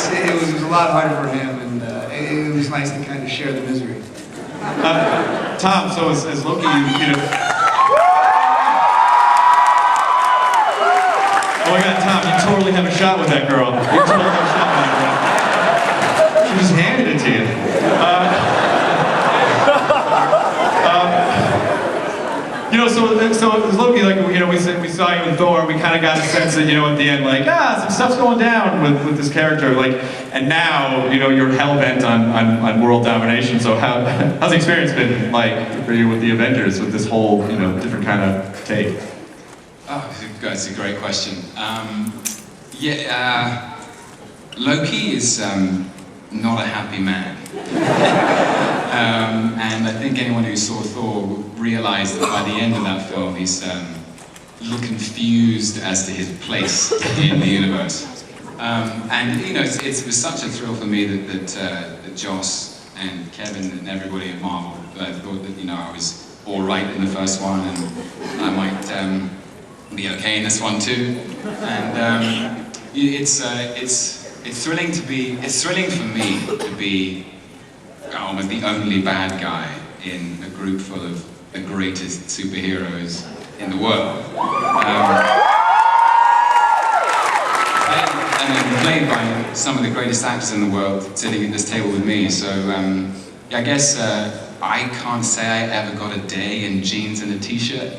it was a lot harder for him, and it was nice to kind of share the misery. Tom, so as Loki, you know. Oh my God, Tom, you totally have a shot with that girl. You totally have a shot with that girl. She just handed it to you. You know, so as Loki, like, you know, we saw you in Thor, we kind of got a sense that, you know, at the end, like, some stuff's going down with this character, like, and now, you know, you're hell-bent on world domination, so how's the experience been like for you with the Avengers, with this whole, you know, different kind of take? Oh, that's a great question. Loki is not a happy man. And I think anyone who saw Thor realized that by the end of that film, he's a little confused as to his place in the universe. And you know, it was such a thrill for me that Joss and Kevin and everybody at Marvel thought that, you know, I was all right in the first one, and I might be okay in this one too. And it's thrilling to be. It's thrilling for me to be almost the only bad guy in a group full of the greatest superheroes in the world. And played by some of the greatest actors in the world sitting at this table with me. So I guess I can't say I ever got a day in jeans and a t-shirt.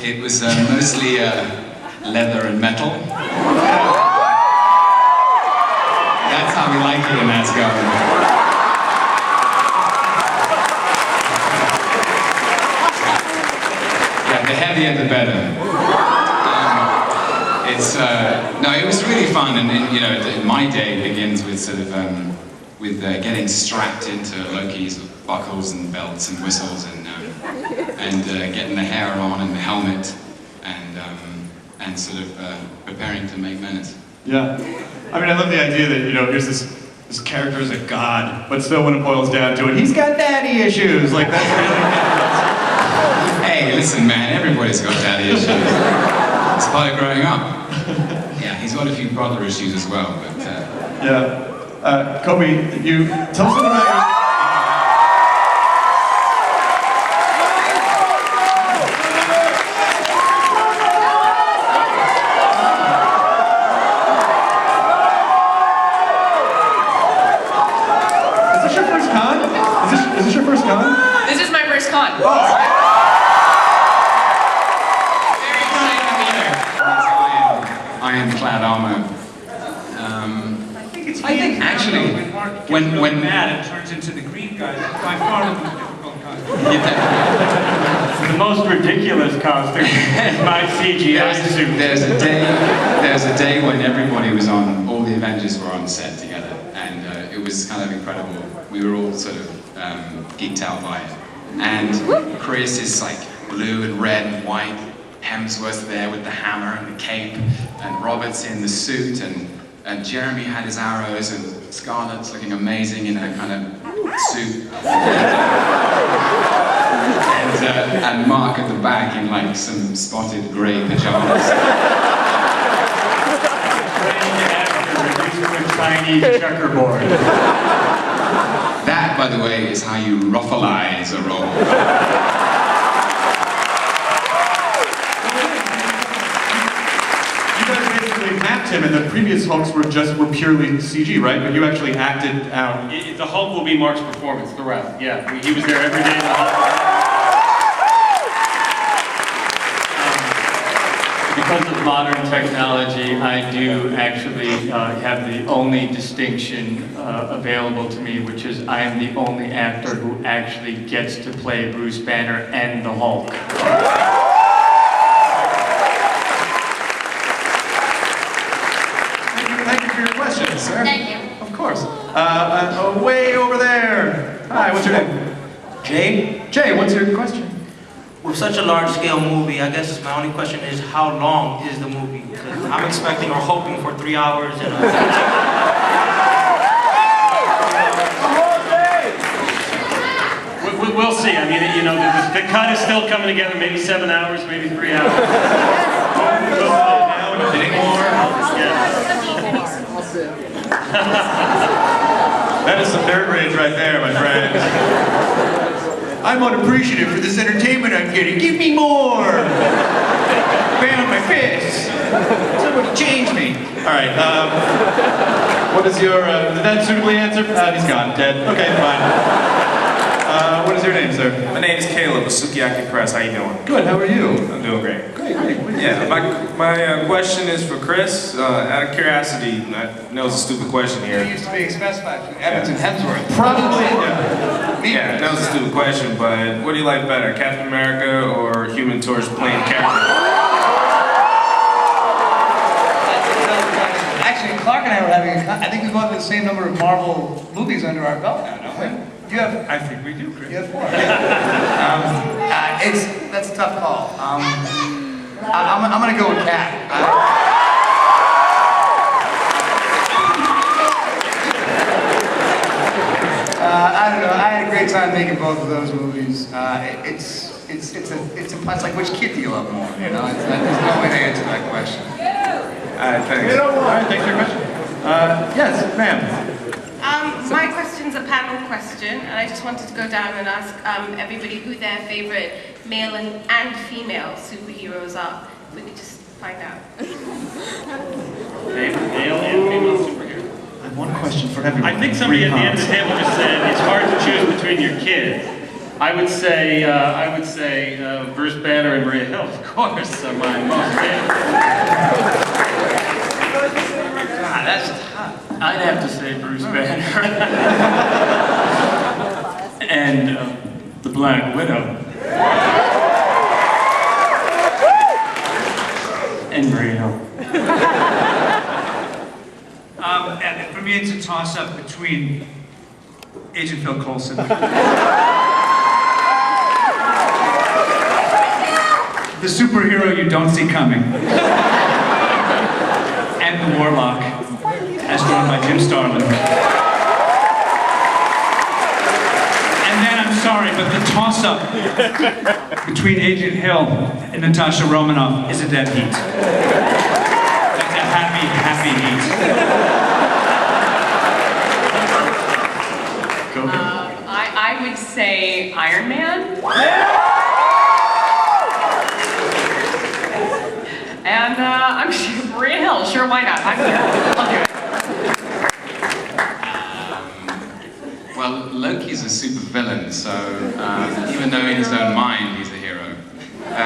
It was mostly leather and metal. That's how we like it in Asgard. Yeah, the heavier the better. No, it was really fun, and you know, my day begins with sort of getting strapped into Loki's buckles and belts and whistles, and getting the hair on and the helmet, and sort of preparing to make menace. Yeah, I mean, I love the idea that, you know, here's this character is a god, but still, when it boils down to it, he's got daddy issues. Like that's really. Hey, listen, man, everybody's got daddy issues. It's part of growing up. Yeah, he's got a few brother issues as well, but. Yeah, Cobie, you tell us something about your. This is my first con. Oh. Very excited to be here. Ironclad armor. I think actually, when when mad, it turns into the green guy. By far the most difficult costume. The most ridiculous costume is my CGI suit. There's a day when everybody was on, all the Avengers were on set together, and it was kind of incredible. We were all sort of geeked out by it. And Chris is like blue and red and white. Hemsworth's there with the hammer and the cape, and Robert's in the suit, and Jeremy had his arrows, and Scarlett's looking amazing in her kind of suit. And Mark at the back in like some spotted grey pajamas. Tiny checkerboard. That, by the way, is how you ruffalize a role. You guys basically mapped him, and the previous Hulks were purely CG, right? But you actually acted out. The Hulk will be Mark's performance throughout. Yeah, he was there every day. Because of modern technology, I do actually have the only distinction available to me, which is I am the only actor who actually gets to play Bruce Banner and the Hulk. Thank you for your question, sir. Thank you. Of course. Way over there. Hi, what's your name? Jay? Jay, what's your question? With such a large-scale movie, I guess my only question is how long is the movie? Because I'm expecting or hoping for 3 hours and We'll see. I mean, you know, the cut is still coming together. Maybe 7 hours, maybe 3 hours. bridge right there, my friend. I'm unappreciative for this entertainment I'm getting. Give me more! Bam, my fist! Somebody change me. All right, what is your, did that suitably answer? He's gone, dead. Okay, fine. What is your name, sir? My name is Caleb with Sukiyaki Press. How you doing? Good, how are you? I'm doing great. Great, great. Yeah, my question is for Chris. Out of curiosity, I know it's a stupid question It here. used to be specified for Evans and Hemsworth. Probably, Yeah, I know it's a stupid question, but what do you like better, Captain America or Human Torch playing Captain? Actually, Clark and I were having I think we've got the same number of Marvel movies under our belt now, don't we? You have, I think we do, Chris. you have 4. That's a tough call. I'm gonna go with Cap. I don't know. I had a great time making both of those movies. It's like which kid do you love more? You know, there's no way to answer that question. Alright, thanks. All right, thanks for your question. Yes, ma'am. My question's a panel question, and I just wanted to go down and ask everybody who their favorite male and female superheroes are. If we could just find out. Male and female superhero. I have one question for everyone. I think somebody at the end of the table just said it's hard to choose between your kids. I would say Bruce Banner and Maria Hill, of course, are my most favorite. God, that's tough. I'd have to say Bruce Banner. And the Black Widow. And Maria Hill. And for me, it's a toss-up between Agent Phil Coulson. The superhero you don't see coming. And the Warlock, as drawn by Jim Starlin. And then, I'm sorry, but the toss-up between Agent Hill and Natasha Romanoff is a dead heat. That's a happy, happy heat. I would say Iron Man. And I'm sure Maria Hill. Sure, why not? I'm here. I'll do it. Well, Loki's a super villain, so even though in his own mind he's a hero.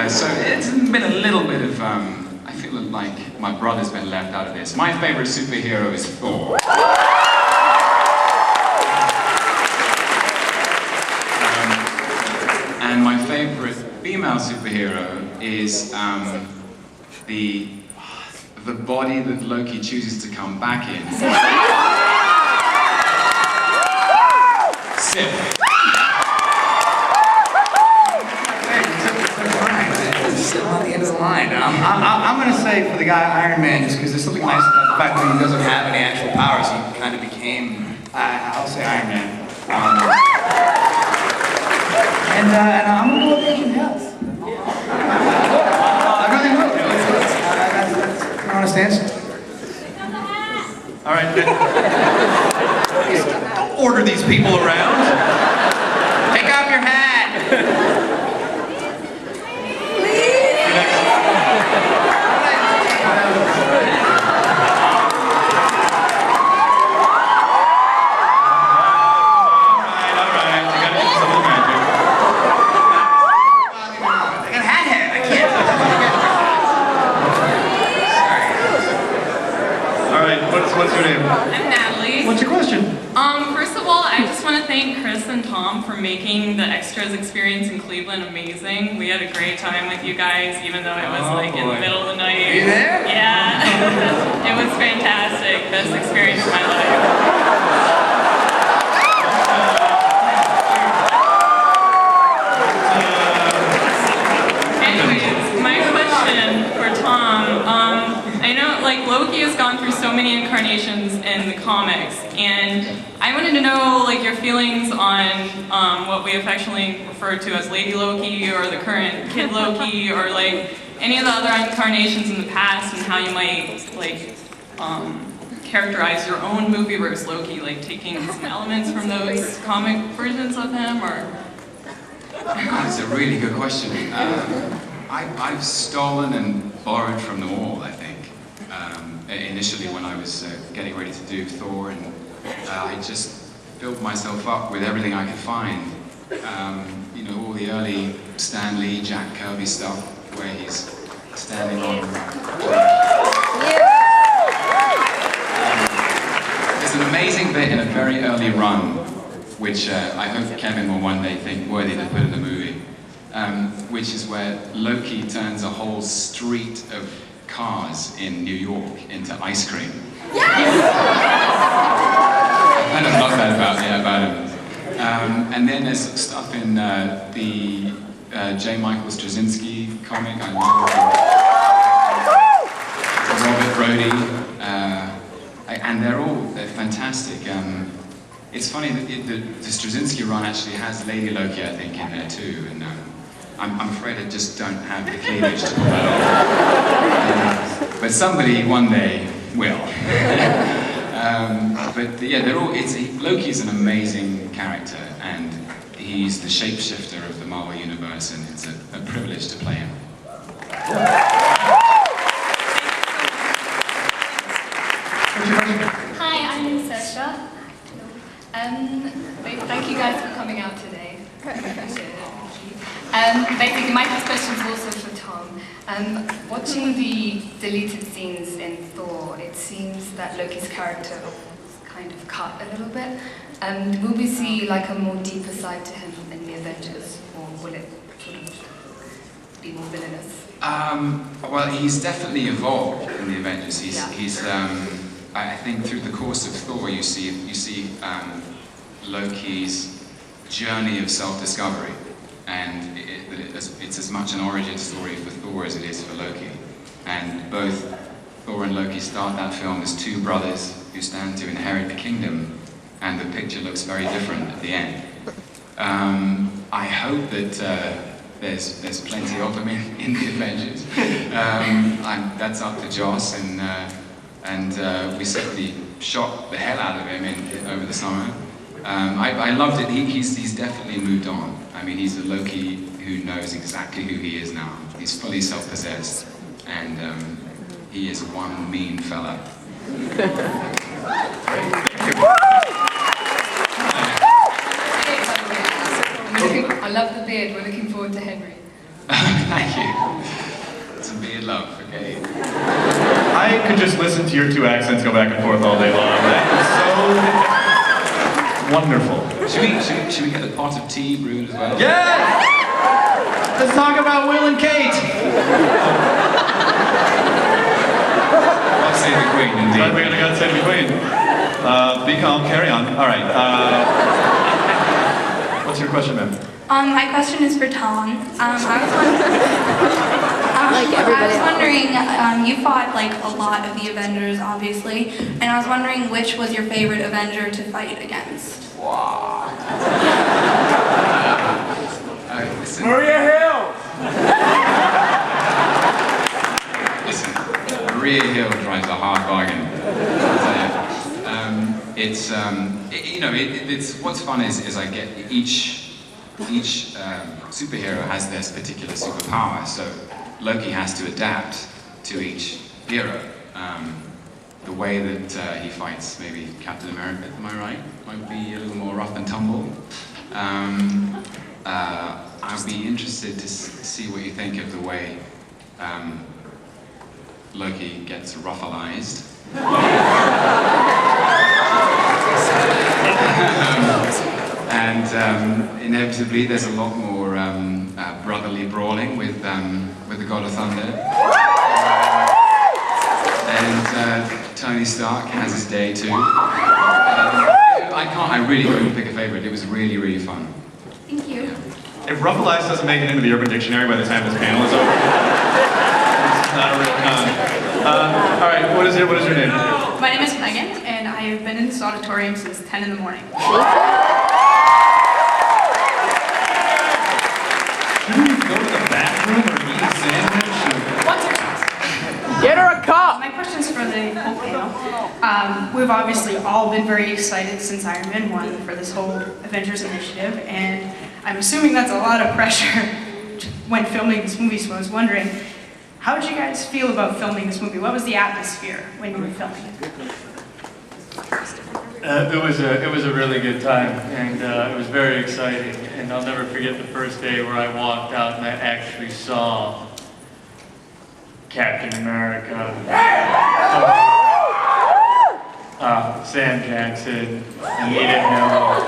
So it's been a little bit of, I feel like my brother's been left out of this. My favorite superhero is Thor. And my favorite female superhero is the body that Loki chooses to come back in. Sif. Still on the end of the line. I'm going to say for the guy Iron Man, just because there's something nice about the fact that he doesn't have any actual powers. He kind of became. I'll say Iron Man. And I'm going to go with Agent Health. I really will. That's an honest answer. All right. Don't order these people around. Take off your hat. What's your name? I'm Natalie. What's your question? First of all, I just want to thank Chris and Tom for making the extras experience in Cleveland amazing. We had a great time with you guys, even though it was in the middle of the night. Are you there? Yeah. It was fantastic. Best experience of my life. Anyways, my question for Tom, I know Loki has gone through so many incarnations in the comics, and I wanted to know your feelings on what we affectionately refer to as Lady Loki, or the current Kid Loki, or any of the other incarnations in the past, and how you might characterize your own movieverse Loki, like taking some elements from those comic versions of him, or? That's a really good question. I've stolen and borrowed from them all, I think. Initially when I was getting ready to do Thor, and I just filled myself up with everything I could find. You know, all the early Stan Lee, Jack Kirby stuff, where he's standing on... There's an amazing bit in a very early run, which I hope Kevin will one day think worthy to put in a movie, which is where Loki turns a whole street of cars in New York into ice cream. Yes! I kind of love that about him. And then there's stuff in the J. Michael Straczynski comic, I love Robert Brody, and they're fantastic. It's funny that the Straczynski run actually has Lady Loki, I think, in there too, and I'm afraid I just don't have the cleavage to pull that off. But somebody one day will. But yeah, Loki's an amazing character, and he's the shapeshifter of the Marvel Universe, and it's a privilege to play him. Hi, I'm Sasha. Thank you guys for coming out today. Appreciate it. Basically, my first question is also for Tom. Watching the deleted scenes in Thor, it seems that Loki's character was kind of cut a little bit. Will we see like a more deeper side to him in the Avengers, or will it sort of be more villainous? Well, he's definitely evolved in the Avengers. I think through the course of Thor, you see Loki's journey of self-discovery, and it's as much an origin story for Thor as it is for Loki. And both Thor and Loki start that film as two brothers who stand to inherit the kingdom, and the picture looks very different at the end. I hope that there's plenty of them in the Avengers. That's up to Joss, and we certainly shot the hell out of him over the summer. I loved it. He's definitely moved on. I mean, he's a Loki who knows exactly who he is now. He's fully self-possessed, and he is one mean fella. I love the beard. We're looking forward to Henry. Thank you. It's a beard love, okay? I could just listen to your two accents go back and forth all day long. That is so wonderful. Should we get a pot of tea brewed as well? Yeah! Let's talk about Will and Kate! God save the Queen, indeed. We're gonna God save the Queen. Be calm, carry on. All right. What's your question, ma'am? My question is for Tom. I was wondering, you fought like a lot of the Avengers, obviously, and I was wondering which was your favorite Avenger to fight against. Wow. Maria Hill! Listen, Maria Hill drives a hard bargain. It's what's fun is I get each superhero has this particular superpower, so Loki has to adapt to each hero. The way that he fights, maybe Captain America, am I right? Might be a little more rough and tumble. I'd be interested to see what you think of the way Loki gets Ruffalized. And inevitably, there's a lot more brotherly brawling with the God of Thunder. And Tony Stark has his day too. I really couldn't pick a favorite. It was really, really fun. Thank you. If Ruffalized doesn't make it into the Urban Dictionary by the time this panel is over, it's not a real con. All right, what is your name? My name is Megan, and I have been in this auditorium since 10 in the morning. Should we go to the bathroom or eat a sandwich? What's your choice? Get her a cup! My question's for the whole panel. We've obviously all been very excited since Iron Man 1 for this whole Avengers initiative, and I'm assuming that's a lot of pressure when filming this movie, so I was wondering, how did you guys feel about filming this movie? What was the atmosphere when you were filming it? It was a really good time, and it was very exciting. And I'll never forget the first day where I walked out and I actually saw Captain America, Sam Jackson, Anita Hill,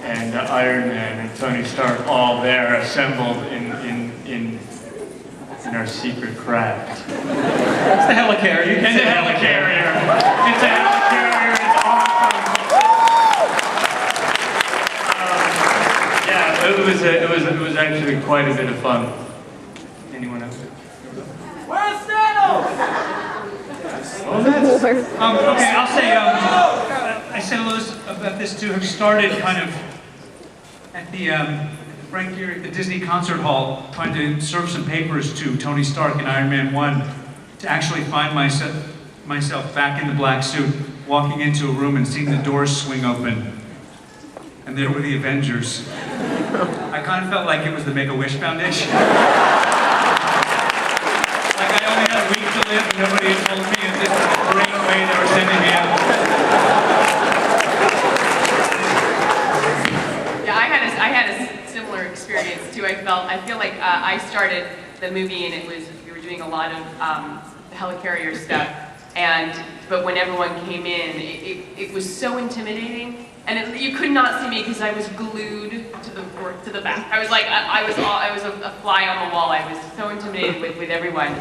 and Iron Man and Tony Stark all there assembled in our secret craft. It's the helicarrier. It's a helicarrier. It's a helicarrier. It's awesome. Yeah, it was actually quite a bit of fun. Anyone else? Where's Thanos? Okay, I'll say, I said a little about this too. Have started kind of at the Frank Gehry at the Disney Concert Hall, trying to serve some papers to Tony Stark in Iron Man 1, to actually find myself back in the black suit, walking into a room and seeing the doors swing open. And there were the Avengers. I kind of felt like it was the Make-A-Wish Foundation. Like I only had a week to live and nobody had told me in this great way they were sending me out. Yeah, I had a similar experience too. I feel like I started the movie and we were doing a lot of the helicarrier stuff, but when everyone came in, it was so intimidating, and you could not see me because I was glued to the back. I was like I was a fly on the wall. I was so intimidated with everyone.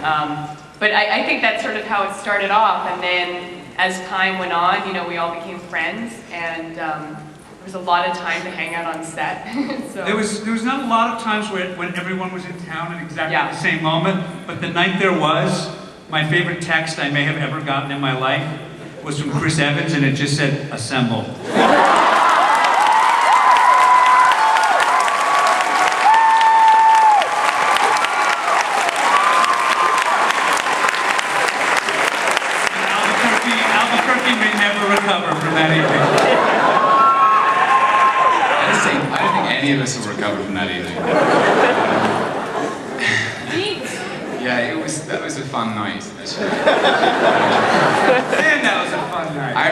But I think that's sort of how it started off, and then as time went on, we all became friends, and there was a lot of time to hang out on set. So. There was not a lot of times when everyone was in town at exactly the same moment, but the night there was, my favorite text I may have ever gotten in my life was from Chris Evans, and it just said, "Assemble." Albuquerque may never recover from that evening. I don't think any of us will recover from that evening. Yeah, that was a fun night, actually. Man, that was a fun night. I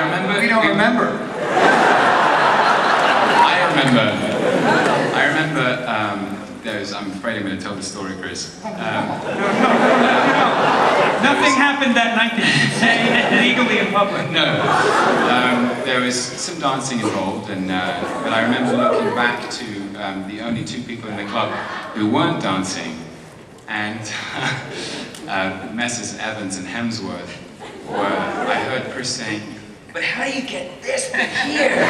remember. We don't remember. I remember. I'm afraid I'm going to tell the story, Chris. Nothing happened that night that you could say legally in public. No. There was some dancing involved, but I remember looking back to the only two people in the club who weren't dancing, and Messrs. Evans and Hemsworth I heard Chris saying, "But how do you get this one here?"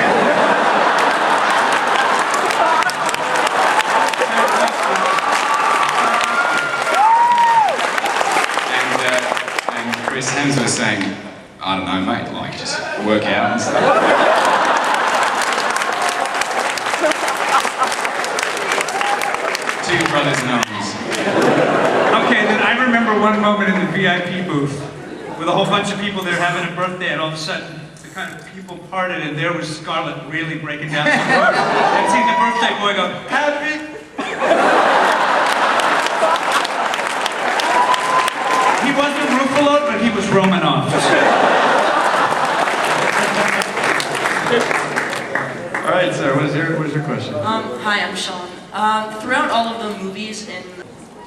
Chris Hemsworth was saying, "I don't know, mate, like just work out and stuff." Two brothers in arms. Okay, then I remember one moment in the VIP booth with a whole bunch of people there having a birthday, and all of a sudden the kind of people parted, and there was Scarlett really breaking down some road. I'd seen the birthday boy go, "Happy." He wasn't Ruffalo, but he was Romanoff. All right, sir, what is your question? Hi, I'm Sean. Throughout all of the movies in...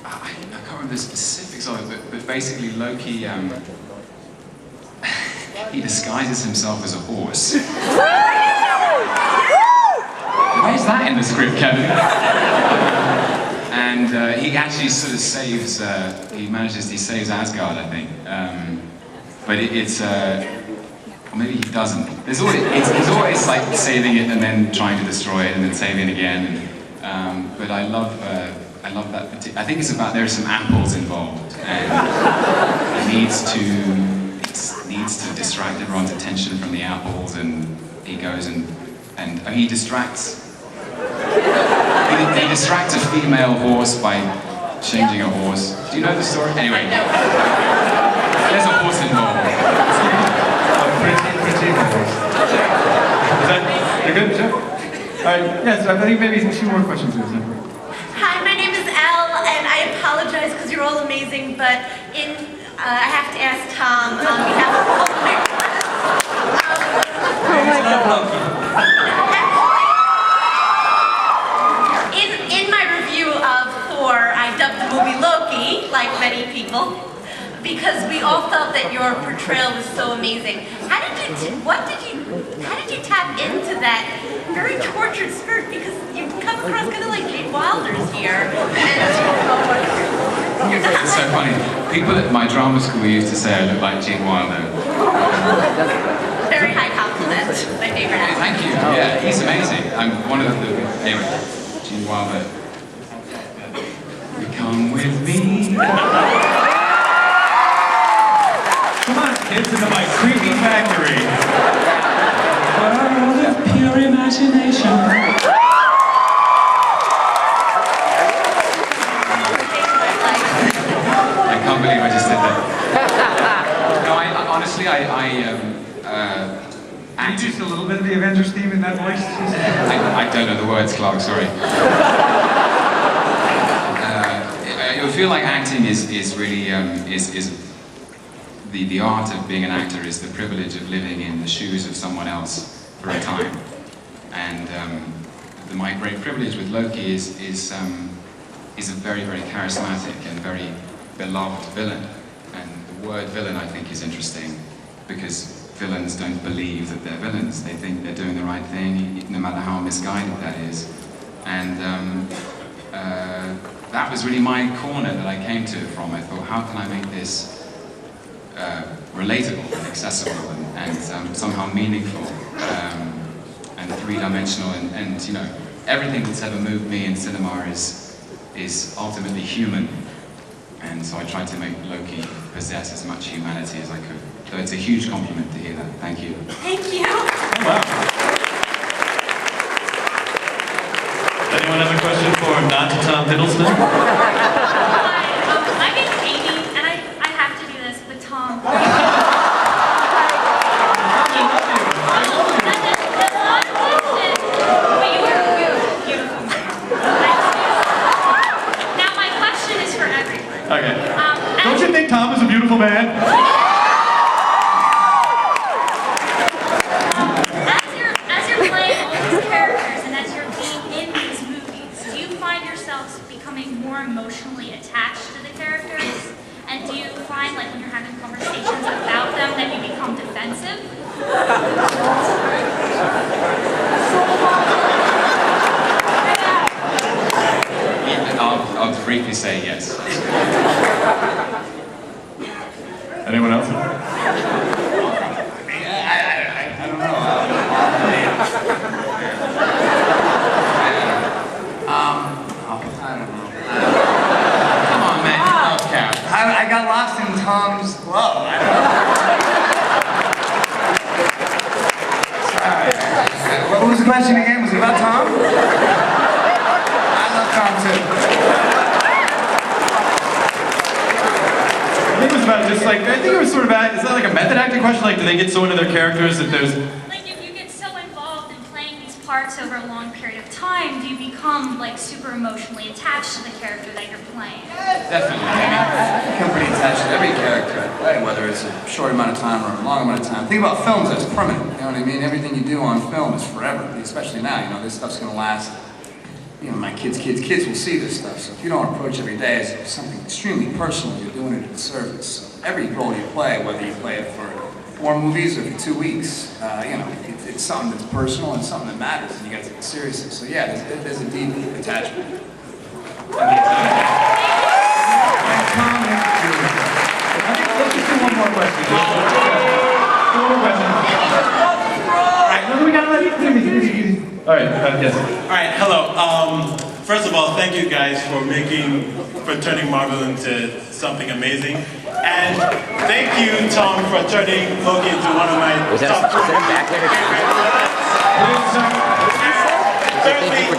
I can't remember the specifics of it, but basically Loki, he disguises himself as a horse. Where's that in the script, Kevin? And he actually sort of saves, he saves Asgard, I think. But maybe he doesn't. He's always like saving it and then trying to destroy it and then saving it again. But I love that. I think it's about, there are some apples involved, and he needs to distract everyone's attention from the apples, and he goes and he distracts. He distracts a female horse by changing a horse. Do you know the story? Anyway, there's a horse involved. Pretty horse. Is that, you're good, Jeff? All right, yes, I think maybe 2 more questions. Hi, my name is Elle, and I apologize because you're all amazing, but I have to ask Tom on behalf of all my In my review of Thor, I dubbed the movie Loki, like many people, because we all felt that your portrayal was so amazing. How did you tap into that very tortured spirit? Because you come across kind of like Gene Wilder's here. It's so funny. People at my drama school used to say I look like Gene Wilder. Very high compliment. My favorite actor. Thank you. Yeah, he's amazing. I'm one of the... Anyway, Gene Wilder. Come with me. Come on, kids, into my creepy factory. World of pure imagination. I can't believe I just did that. No, honestly, Can you do a little bit of the Avengers theme in that voice? I don't know the words, Clark, sorry. I feel like acting is really, the art of being an actor is the privilege of living in the shoes of someone else for a time. And my great privilege with Loki is a very, very charismatic and very beloved villain. And the word villain, I think, is interesting because villains don't believe that they're villains. They think they're doing the right thing, no matter how misguided that is. And that was really my corner that I came to it from. I thought, how can I make this relatable and accessible and somehow meaningful and three-dimensional and you know, everything that's ever moved me in cinema is ultimately human. And so I tried to make Loki possess as much humanity as I could. So it's a huge compliment to hear that. Thank you. Thank you. Oh, wow. Anyone have a question for not Tom Hiddleston? Hi, my name's Amy, and I have to do this with Tom. That's not a question. But you were beautiful. Now my question is for everyone. Okay. Don't you think Tom is a beautiful man? As you're playing all these characters and as you're being in these movies, do you find yourselves becoming more emotionally attached to the characters? And do you find, like, when you're having conversations about them, that you become defensive? I'll briefly say yes. Anyone else? I don't know. I don't know. Come on, man. Okay. I got lost in Tom's glove. I don't know. Sorry. What was the question again? Was it about Tom? I love Tom too. I think it was about just like, I think it was sort of, is that like a method acting question? Like, do they get so into their characters that there's... Like, if you get so involved in playing these parts over a long period of time, do you become, like, super emotionally attached to the character that you're playing? Definitely. I become pretty attached to every character I play, whether it's a short amount of time or a long amount of time. Think about films, that's permanent, you know what I mean? Everything you do on film is forever, especially now, you know, this stuff's gonna last, you know, my kids will see this stuff, so if you don't approach every day as something extremely personal, you're doing it in service. So every role you play, whether you play it for 4 movies or for 2 weeks, you know, it's something that's personal and something that matters, and you gotta take it seriously. So yeah, there's a deep attachment. Let's just do one more question. One more question. Alright, no, we gotta let you easy. Alright, yes. Alright, hello. First of all, thank you guys for turning Marvel into something amazing. And thank you, Tom, for turning Loki into one of my top 3 Thirdly,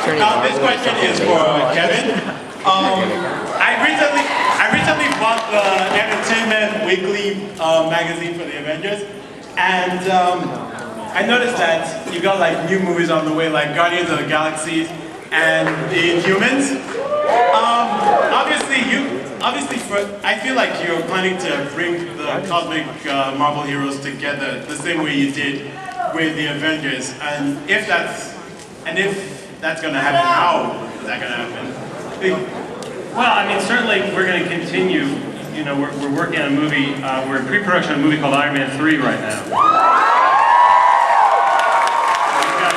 this question is for Kevin. I I recently bought the Entertainment Weekly magazine for the Avengers, and I noticed that you got like new movies on the way, like Guardians of the Galaxy and The Inhumans. I feel like you're planning to bring the cosmic Marvel heroes together the same way you did with the Avengers, and if that's gonna happen, how is that gonna happen? Well, I mean, certainly we're going to continue. You know, we're working on a movie. We're in pre-production on a movie called Iron Man 3 right now. We've got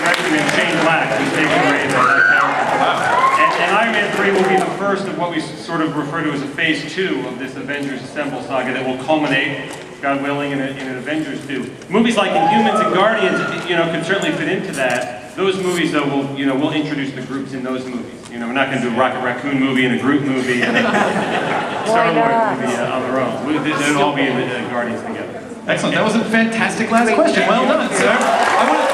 Gregg in Shane Black, who's taking away the character. And Iron Man 3 will be the first of what we sort of refer to as a phase 2 of this Avengers Assemble saga that will culminate, God willing, in an Avengers 2. Movies like Inhumans and Guardians, you know, could certainly fit into that. Those movies, though, we'll introduce the groups in those movies. You know, we're not going to do a Rocket Raccoon movie and a Groot movie and a Star Wars movie on their own. They'll all be in the Guardians together. Excellent. That was a fantastic last question. Well done, sir. I want to